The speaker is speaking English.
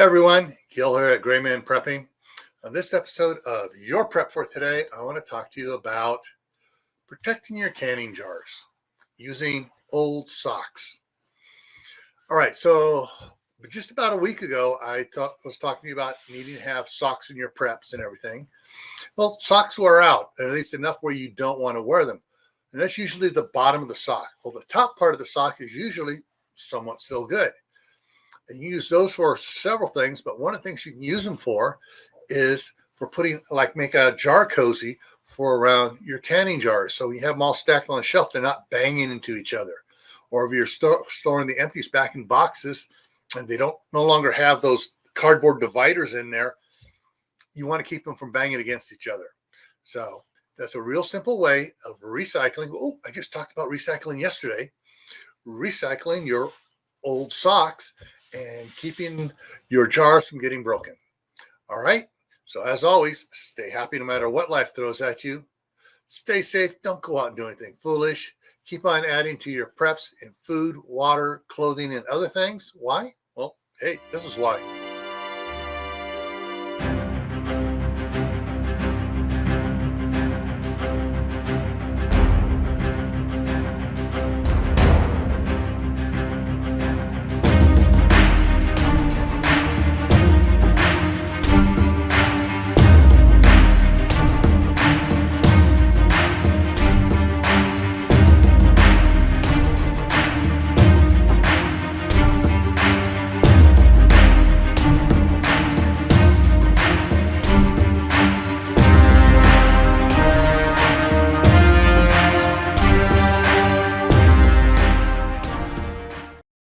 Hey everyone, Gil here at GrayManPrepping. On this episode of Your Prep for Today, I want to talk to you about protecting your canning jars using old socks. All right, so just about a week ago, I was talking to you about needing to have socks in your preps and everything. Well, socks wear out, at least enough where you don't want to wear them. And that's usually the bottom of the sock. Well, the top part of the sock is usually somewhat still good. And you use those for several things, but one of the things you can use them for is for putting, make a jar cozy for around your canning jars. So when you have them all stacked on a shelf, they're not banging into each other. Or if you're storing the empties back in boxes and they don't no longer have those cardboard dividers in there, you want to keep them from banging against each other. So that's a real simple way of recycling. Oh, I just talked about recycling yesterday. Recycling your old socks and keeping your jars from getting broken. All right. So as always, stay happy no matter what life throws at you. Stay safe. Don't go out and do anything foolish. Keep on adding to your preps in food, water, clothing, and other things. Why? Well, hey, this is why.